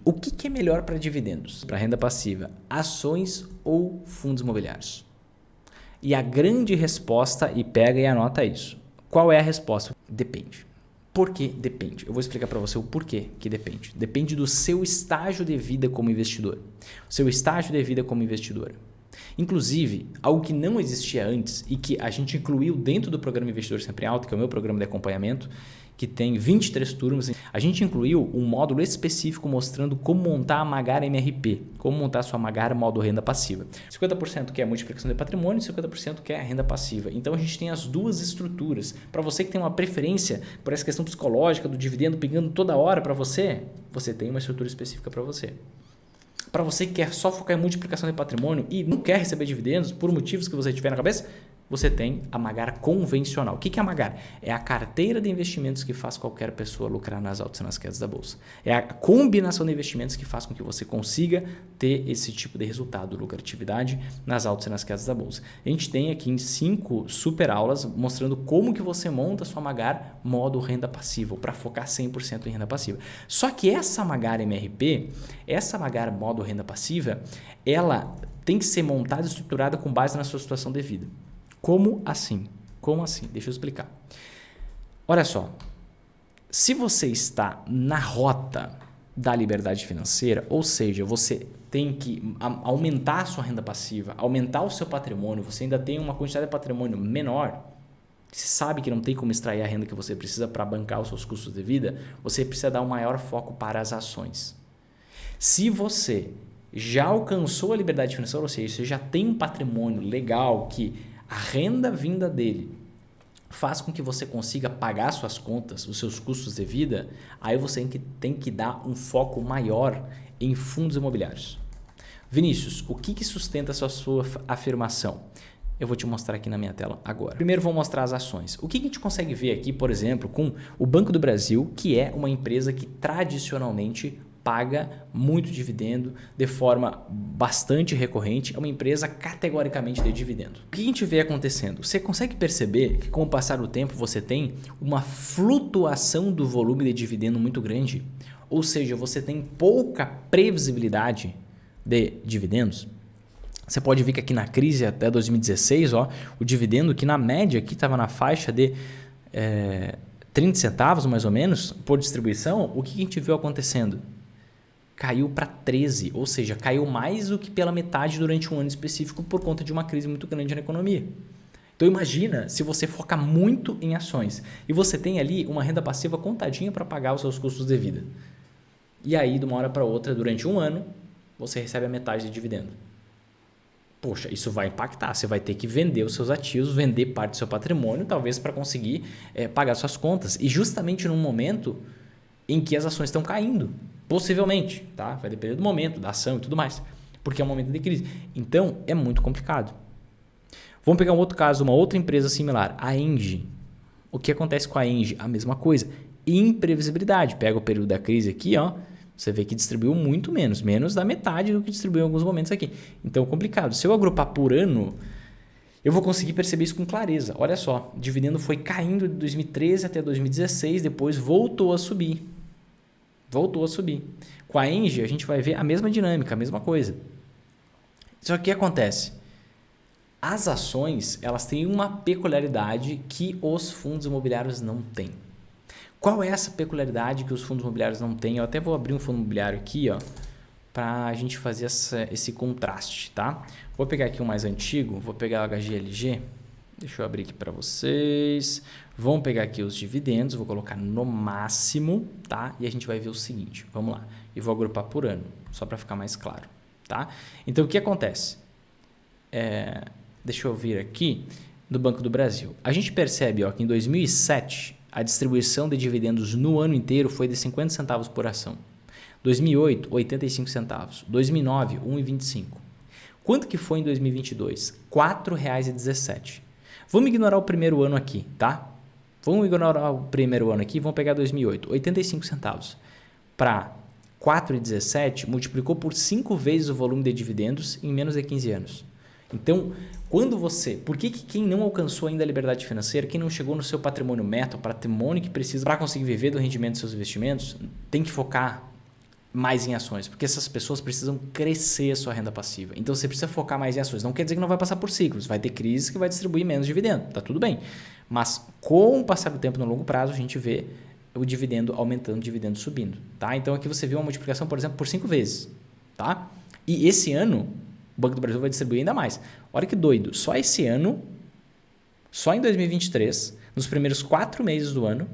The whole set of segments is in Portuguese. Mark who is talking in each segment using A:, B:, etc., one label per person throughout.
A: O que é melhor para dividendos, para renda passiva? Ações ou fundos imobiliários? E a grande resposta, e pega e anota isso. Qual é a resposta? Depende. Por que depende? Eu vou explicar para você o porquê que depende. Depende do seu estágio de vida como investidor. O seu estágio de vida como investidor. Inclusive, algo que não existia antes e que a gente incluiu dentro do programa Investidor Sempre Alto, que é o meu programa de acompanhamento, que tem 23 turmas, a gente incluiu um módulo específico mostrando como montar a Magar MRP, como montar a sua Magar modo renda passiva. 50% que é a multiplicação de patrimônio e 50% que é a renda passiva. Então a gente tem as duas estruturas. Para você que tem uma preferência por essa questão psicológica do dividendo pingando toda hora para você, você tem uma estrutura específica para você. Para você que quer só focar em multiplicação de patrimônio e não quer receber dividendos por motivos que você tiver na cabeça, você tem a Magar convencional. O que é a Magar? É a carteira de investimentos que faz qualquer pessoa lucrar nas altas e nas quedas da bolsa. É a combinação de investimentos que faz com que você consiga ter esse tipo de resultado, lucratividade nas altas e nas quedas da bolsa. A gente tem aqui em 5 super aulas mostrando como que você monta a sua Magar modo renda passiva, para focar 100% em renda passiva. Só que essa Magar MRP, essa Magar modo renda passiva, ela tem que ser montada e estruturada com base na sua situação de vida. Como assim? Como assim? Deixa eu explicar. Olha só, se você está na rota da liberdade financeira, ou seja, você tem que aumentar a sua renda passiva, aumentar o seu patrimônio, você ainda tem uma quantidade de patrimônio menor, você sabe que não tem como extrair a renda que você precisa para bancar os seus custos de vida, você precisa dar um maior foco para as ações. Se você já alcançou a liberdade financeira, ou seja, você já tem um patrimônio legal que a renda vinda dele faz com que você consiga pagar suas contas, os seus custos de vida, aí você tem que dar um foco maior em fundos imobiliários. Vinícius, o que sustenta essa sua afirmação? Eu vou te mostrar aqui na minha tela agora. Primeiro vou mostrar as ações. O que a gente consegue ver aqui, por exemplo, com o Banco do Brasil, que é uma empresa que tradicionalmente paga muito dividendo de forma bastante recorrente, é uma empresa categoricamente de dividendo. O que a gente vê acontecendo? Você consegue perceber que com o passar do tempo você tem uma flutuação do volume de dividendo muito grande? Ou seja, você tem pouca previsibilidade de dividendos? Você pode ver que aqui na crise até 2016, o dividendo que na média aqui estava na faixa de 30 centavos mais ou menos por distribuição, o que a gente viu acontecendo? Caiu para 13, ou seja, caiu mais do que pela metade durante um ano específico por conta de uma crise muito grande na economia. Então imagina se você foca muito em ações e você tem ali uma renda passiva contadinha para pagar os seus custos de vida. E aí, de uma hora para outra, durante um ano, você recebe a metade de dividendo. Poxa, isso vai impactar. Você vai ter que vender os seus ativos, vender parte do seu patrimônio, talvez para conseguir pagar suas contas. E justamente num momento em que as ações estão caindo. Possivelmente, tá? Vai depender do momento, da ação e tudo mais, porque é um momento de crise. Então, é muito complicado. Vamos pegar um outro caso, uma outra empresa similar, a Engie. O que acontece com a Engie? A mesma coisa, imprevisibilidade. Pega o período da crise aqui, você vê que distribuiu muito menos da metade do que distribuiu em alguns momentos aqui. Então, complicado. Se eu agrupar por ano, eu vou conseguir perceber isso com clareza. Olha só, o dividendo foi caindo de 2013 até 2016, depois voltou a subir. Com a Engie, a gente vai ver a mesma dinâmica, a mesma coisa. Só que o que acontece? As ações, elas têm uma peculiaridade que os fundos imobiliários não têm. Qual é essa peculiaridade que os fundos imobiliários não têm? Eu até vou abrir um fundo imobiliário aqui, para a gente fazer esse contraste, tá? Vou pegar aqui o mais antigo, vou pegar o HGLG. Deixa eu abrir aqui para vocês. Vamos pegar aqui os dividendos, vou colocar no máximo, tá? E a gente vai ver o seguinte, vamos lá. E vou agrupar por ano, só para ficar mais claro, tá? Então, o que acontece? Deixa eu vir aqui no Banco do Brasil. A gente percebe que em 2007, a distribuição de dividendos no ano inteiro foi de 50 centavos por ação. 2008, 85 centavos. 2009, 1,25. Quanto que foi em 2022? R$ 4,17. Vamos ignorar o primeiro ano aqui, tá? Vamos ignorar o primeiro ano aqui, vamos pegar 2008, 85 centavos. Para 4,17, multiplicou por 5 vezes o volume de dividendos em menos de 15 anos. Então, quando você... Por que quem não alcançou ainda a liberdade financeira, quem não chegou no seu patrimônio meta, o patrimônio que precisa para conseguir viver do rendimento dos seus investimentos, tem que focar mais em ações, porque essas pessoas precisam crescer a sua renda passiva. Então você precisa focar mais em ações. Não quer dizer que não vai passar por ciclos, vai ter crise que vai distribuir menos dividendo, tá tudo bem. Mas com o passar do tempo no longo prazo, a gente vê o dividendo aumentando, o dividendo subindo, tá? Então aqui você viu uma multiplicação, por exemplo, por 5 vezes, tá? E esse ano o Banco do Brasil vai distribuir ainda mais. Olha que doido, só esse ano, só em 2023, nos primeiros 4 meses do ano,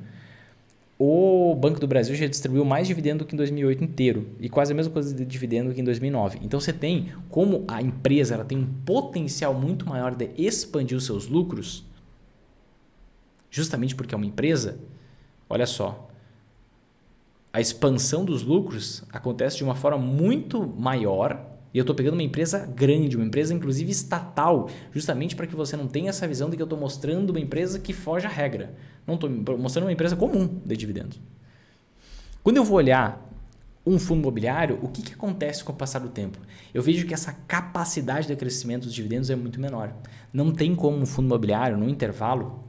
A: o Banco do Brasil já distribuiu mais dividendo do que em 2008 inteiro e quase a mesma coisa de dividendo que em 2009. Então você tem, como a empresa ela tem um potencial muito maior de expandir os seus lucros, justamente porque é uma empresa, olha só, a expansão dos lucros acontece de uma forma muito maior. E eu estou pegando uma empresa grande, uma empresa inclusive estatal, justamente para que você não tenha essa visão de que eu estou mostrando uma empresa que foge à regra. Não estou mostrando uma empresa comum de dividendos. Quando eu vou olhar um fundo imobiliário, o que acontece com o passar do tempo? Eu vejo que essa capacidade de crescimento dos dividendos é muito menor. Não tem como um fundo imobiliário, no intervalo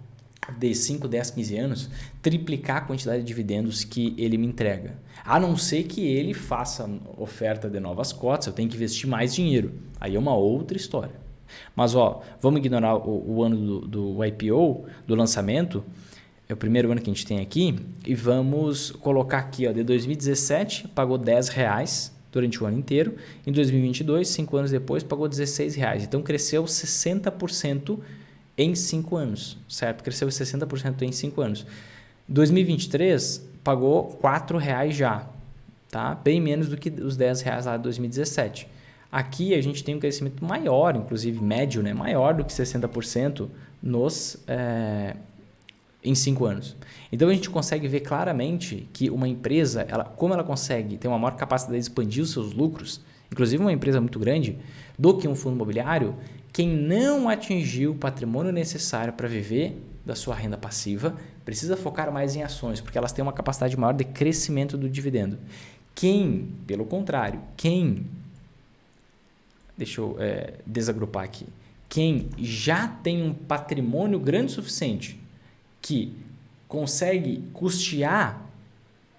A: de 5, 10, 15 anos, triplicar a quantidade de dividendos que ele me entrega. A não ser que ele faça oferta de novas cotas, eu tenho que investir mais dinheiro. Aí é uma outra história. Mas vamos ignorar o ano do IPO, do lançamento, é o primeiro ano que a gente tem aqui, e vamos colocar aqui, de 2017, pagou R$10 durante o ano inteiro, em 2022, 5 anos depois, pagou R$16. Então cresceu 60% em 5 anos, certo? Cresceu 60% em 5 anos. 2023 pagou R$4 já, tá? Bem menos do que os R$10 lá de 2017. Aqui a gente tem um crescimento maior, inclusive médio, né? Maior do que 60% em 5 anos. Então a gente consegue ver claramente que uma empresa, como ela consegue ter uma maior capacidade de expandir os seus lucros, inclusive uma empresa muito grande, do que um fundo imobiliário, quem não atingiu o patrimônio necessário para viver da sua renda passiva precisa focar mais em ações, porque elas têm uma capacidade maior de crescimento do dividendo. Pelo contrário, deixa eu desagrupar aqui, quem já tem um patrimônio grande o suficiente que consegue custear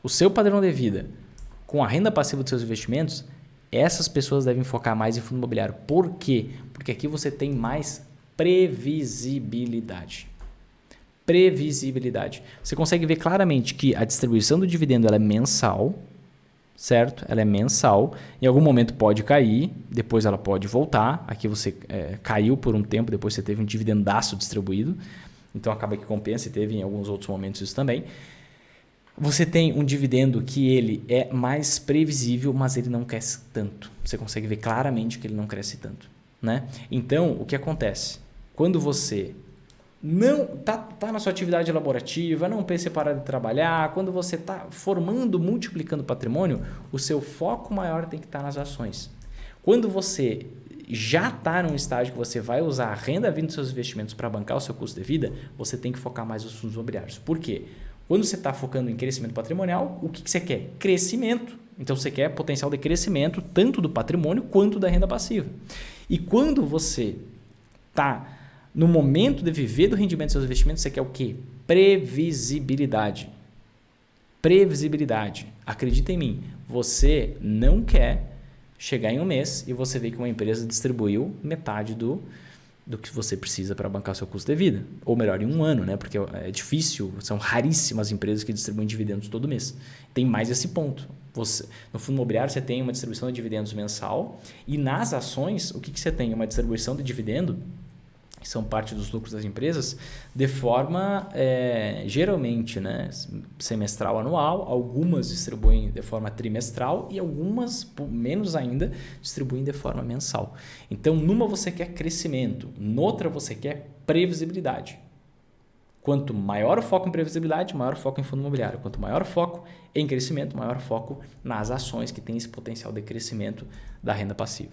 A: o seu padrão de vida com a renda passiva dos seus investimentos, essas pessoas devem focar mais em fundo imobiliário. Por quê? Porque aqui você tem mais previsibilidade. Você consegue ver claramente que a distribuição do dividendo ela é mensal, certo? Ela é mensal. Em algum momento pode cair, depois ela pode voltar. Aqui você caiu por um tempo, depois você teve um dividendaço distribuído. Então acaba que compensa, e teve em alguns outros momentos isso também. Você tem um dividendo que ele é mais previsível, mas ele não cresce tanto. Você consegue ver claramente que ele não cresce tanto, né? Então, o que acontece? Quando você não tá na sua atividade laborativa, não pensa em parar de trabalhar, quando você está formando, multiplicando patrimônio, o seu foco maior tem que estar nas ações. Quando você já está num estágio que você vai usar a renda vindo dos seus investimentos para bancar o seu custo de vida, você tem que focar mais nos fundos imobiliários. Por quê? Quando você está focando em crescimento patrimonial, o que você quer? Crescimento. Então você quer potencial de crescimento tanto do patrimônio quanto da renda passiva. E quando você está no momento de viver do rendimento dos seus investimentos, você quer o quê? Previsibilidade. Acredita em mim, você não quer chegar em um mês e você vê que uma empresa distribuiu metade do que você precisa para bancar o seu custo de vida. Ou melhor, em um ano, né? Porque é difícil, são raríssimas empresas que distribuem dividendos todo mês. Tem mais esse ponto. No fundo imobiliário você tem uma distribuição de dividendos mensal e nas ações, o que você tem? Uma distribuição de dividendo, que são parte dos lucros das empresas, de forma geralmente, né, semestral, anual. Algumas distribuem de forma trimestral e algumas, menos ainda, distribuem de forma mensal. Então, numa você quer crescimento, noutra você quer previsibilidade. Quanto maior o foco em previsibilidade, maior o foco em fundo imobiliário. Quanto maior o foco em crescimento, maior o foco nas ações que têm esse potencial de crescimento da renda passiva.